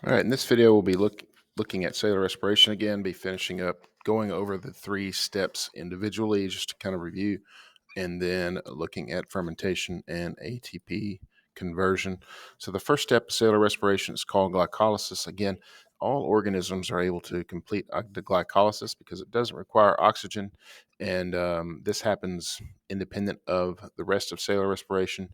All right, in this video, we'll be looking at cellular respiration again, be finishing up going over the 3 steps individually just to kind of review, and then looking at fermentation and ATP conversion. So the first step of cellular respiration is called glycolysis. Again, all organisms are able to complete the glycolysis because it doesn't require oxygen, and this happens independent of the rest of cellular respiration.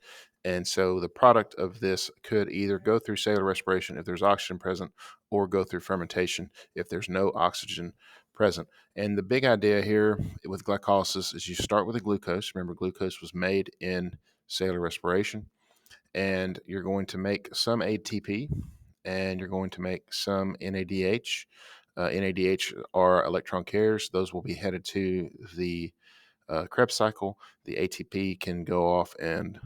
And so the product of this could either go through cellular respiration if there's oxygen present, or go through fermentation if there's no oxygen present. And the big idea here with glycolysis is you start with a glucose. Remember, glucose was made in cellular respiration, and you're going to make some ATP and you're going to make some NADH. NADH are electron carriers. Those will be headed to the Krebs cycle. The ATP can go off and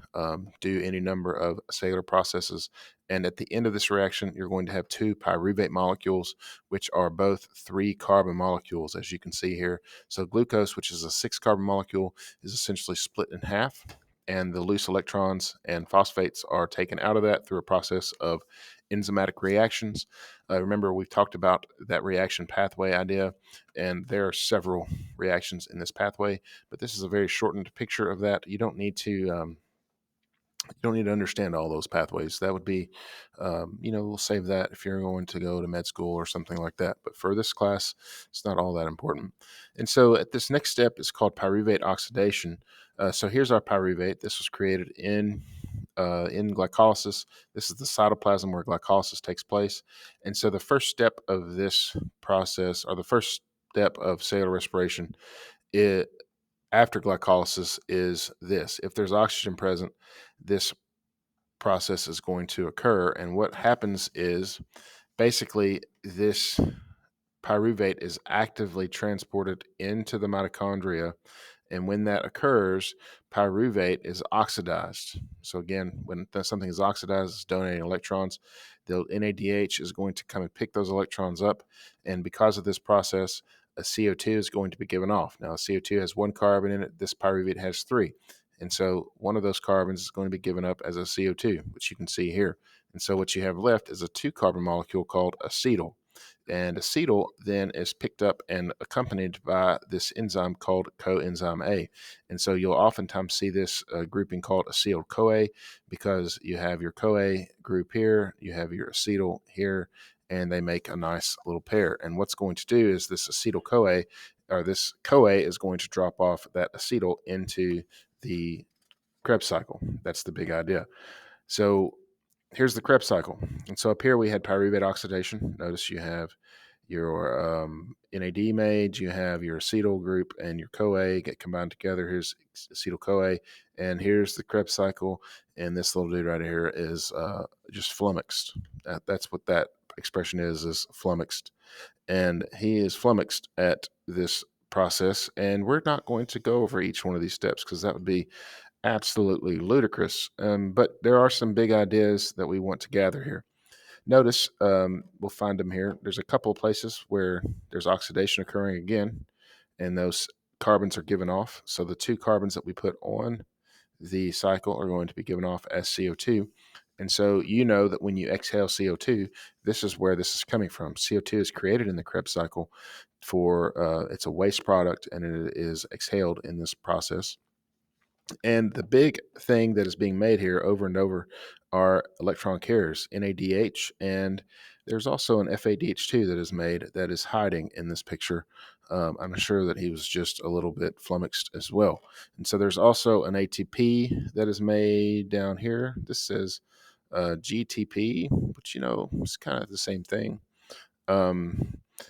do any number of cellular processes. And at the end of this reaction, you're going to have 2 pyruvate molecules, which are both 3 carbon molecules, as you can see here. So glucose, which is a 6 carbon molecule, is essentially split in half. And the loose electrons and phosphates are taken out of that through a process of enzymatic reactions. Remember, we've talked about that reaction pathway idea, and there are several reactions in this pathway, but this is a very shortened picture of that. You don't need to understand all those pathways. That would be, we'll save that if you're going to go to med school or something like that. But for this class, it's not all that important. And so at this next step is called pyruvate oxidation. So here's our pyruvate. This was created in glycolysis. This is the cytoplasm where glycolysis takes place. And so the first step of this process, or the first step of cellular respiration, it after glycolysis, is this. If there's oxygen present, this process is going to occur. And what happens is basically this pyruvate is actively transported into the mitochondria. And when that occurs, pyruvate is oxidized. So again, when something is oxidized, it's donating electrons. The NADH is going to come and pick those electrons up. And because of this process, a CO2 is going to be given off. Now, CO2 has 1 carbon in it. This pyruvate has 3. And so one of those carbons is going to be given up as a CO2, which you can see here. And so what you have left is a 2 carbon molecule called acetyl. And acetyl then is picked up and accompanied by this enzyme called coenzyme A. And so you'll oftentimes see this grouping called acetyl-CoA, because you have your CoA group here, you have your acetyl here, and they make a nice little pair. And what's going to do is this acetyl-CoA, or this CoA, is going to drop off that acetyl into the Krebs cycle. That's the big idea. So here's the Krebs cycle. And so up here we had pyruvate oxidation. Notice you have your NAD made, you have your acetyl group and your CoA get combined together. Here's acetyl CoA, and here's the Krebs cycle. And this little dude right here is just flummoxed. That's what that expression is flummoxed. And he is flummoxed at this process. And we're not going to go over each one of these steps because that would be absolutely ludicrous. But there are some big ideas that we want to gather here. Notice, we'll find them here. There's a couple of places where there's oxidation occurring again, and those carbons are given off. So the 2 carbons that we put on the cycle are going to be given off as CO2. And so you know that when you exhale CO2, this is where this is coming from. CO2 is created in the Krebs cycle it's a waste product, and it is exhaled in this process. And the big thing that is being made here over and over are electron carriers, NADH, and there's also an FADH2 that is made that is hiding in this picture. I'm sure that he was just a little bit flummoxed as well. And so there's also an ATP that is made down here. This says GTP, but it's kind of the same thing.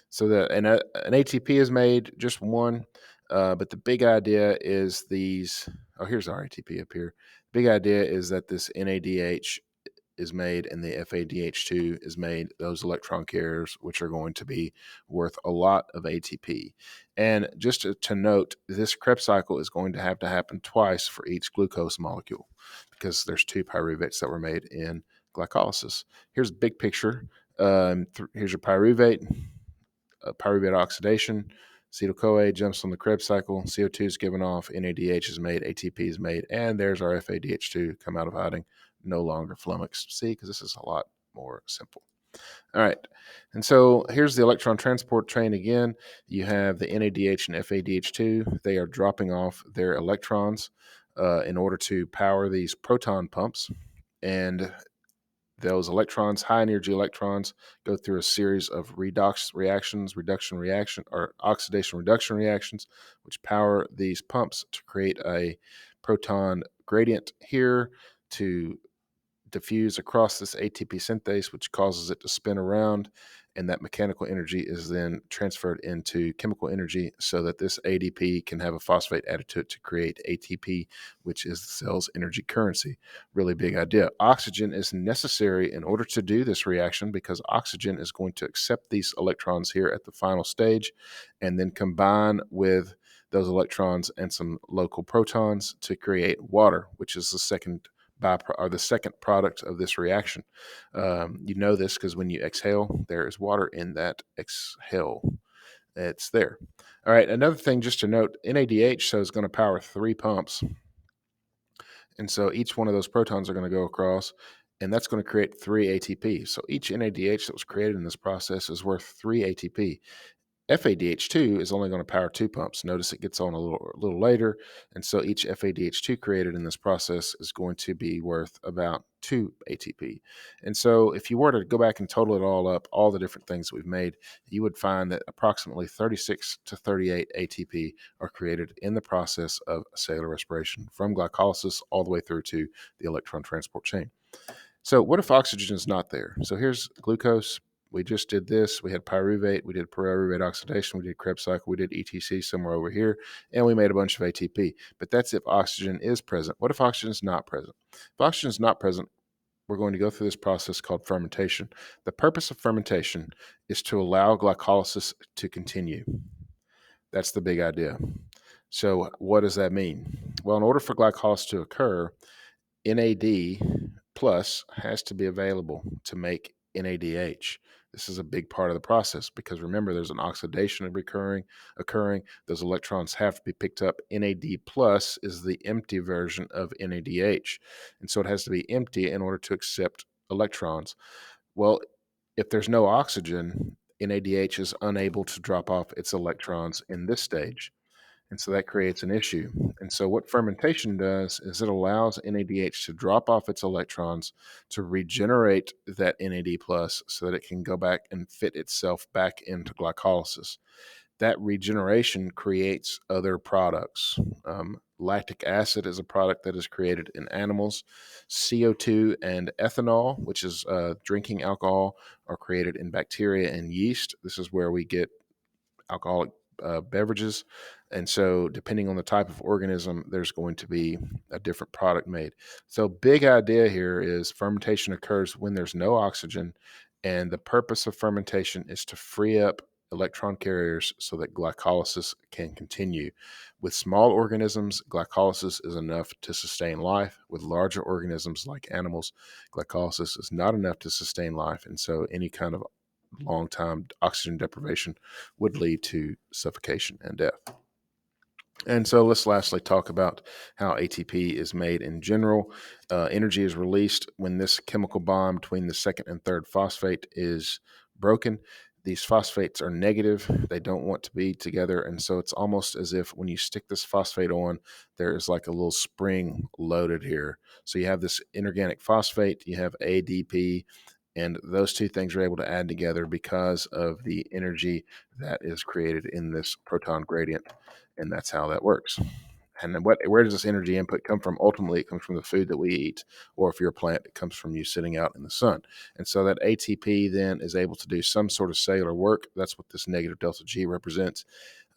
So that an ATP is made, just one, but the big idea is these. Oh, here's our ATP up here. Big idea is that this NADH is made and the FADH2 is made, those electron carriers, which are going to be worth a lot of ATP. And just to note, this Krebs cycle is going to happen twice for each glucose molecule because there's 2 pyruvates that were made in glycolysis. Here's a big picture. Here's your pyruvate oxidation. Acetyl-CoA jumps on the Krebs cycle. CO2 is given off. NADH is made. ATP is made. And there's our FADH2 come out of hiding, no longer flummoxed. See, because this is a lot more simple. All right. And so here's the electron transport train again. You have the NADH and FADH2. They are dropping off their electrons in order to power these proton pumps. And those electrons, high energy electrons, go through a series of redox reactions, or oxidation reduction reactions, which power these pumps to create a proton gradient here to diffuse across this ATP synthase, which causes it to spin around. And that mechanical energy is then transferred into chemical energy so that this ADP can have a phosphate added to it to create ATP, which is the cell's energy currency. Really big idea. Oxygen is necessary in order to do this reaction because oxygen is going to accept these electrons here at the final stage and then combine with those electrons and some local protons to create water, which is the second product of this reaction. You know this because when you exhale, there is water in that exhale. It's there. All right. Another thing just to note, NADH so is going to power 3 pumps. And so each one of those protons are going to go across, and that's going to create 3 ATP. So each NADH that was created in this process is worth 3 ATP. FADH2 is only going to power 2 pumps. Notice it gets on a little later, and so each FADH2 created in this process is going to be worth about 2 ATP. And so if you were to go back and total it all up, all the different things that we've made, you would find that approximately 36 to 38 ATP are created in the process of cellular respiration, from glycolysis all the way through to the electron transport chain. So what if oxygen is not there? So here's glucose. We just did this. We had pyruvate. We did pyruvate oxidation. We did Krebs cycle. We did ETC somewhere over here. And we made a bunch of ATP. But that's if oxygen is present. What if oxygen is not present? If oxygen is not present, we're going to go through this process called fermentation. The purpose of fermentation is to allow glycolysis to continue. That's the big idea. So what does that mean? Well, in order for glycolysis to occur, NAD plus has to be available to make NADH. This is a big part of the process because remember, there's an oxidation occurring. Those electrons have to be picked up. NAD plus is the empty version of NADH. And so it has to be empty in order to accept electrons. Well, if there's no oxygen, NADH is unable to drop off its electrons in this stage. And so that creates an issue. And so what fermentation does is it allows NADH to drop off its electrons to regenerate that NAD plus so that it can go back and fit itself back into glycolysis. That regeneration creates other products. Lactic acid is a product that is created in animals. CO2 and ethanol, which is drinking alcohol, are created in bacteria and yeast. This is where we get alcoholic beverages. And so depending on the type of organism, there's going to be a different product made. So big idea here is fermentation occurs when there's no oxygen. And the purpose of fermentation is to free up electron carriers so that glycolysis can continue. With small organisms, glycolysis is enough to sustain life. With larger organisms like animals, glycolysis is not enough to sustain life. And so any kind of long-time oxygen deprivation would lead to suffocation and death. And so let's lastly talk about how ATP is made in general. Energy is released when this chemical bond between the second and third phosphate is broken. These phosphates are negative. They don't want to be together. And so it's almost as if when you stick this phosphate on, there is like a little spring loaded here. So you have this inorganic phosphate, you have ADP, and those two things are able to add together because of the energy that is created in this proton gradient. And that's how that works. And then where does this energy input come from? Ultimately, it comes from the food that we eat, or if you're a plant, it comes from you sitting out in the sun. And so that ATP then is able to do some sort of cellular work. That's what this negative delta G represents.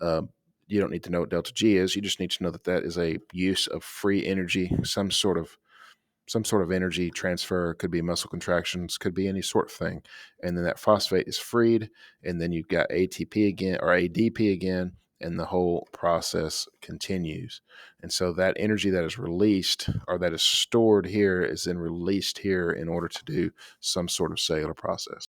You don't need to know what delta G is. You just need to know that that is a use of free energy, some sort of energy transfer. Could be muscle contractions, could be any sort of thing. And then that phosphate is freed, and then you've got ATP again or ADP again, and the whole process continues. And so that energy that is released or that is stored here is then released here in order to do some sort of cellular process.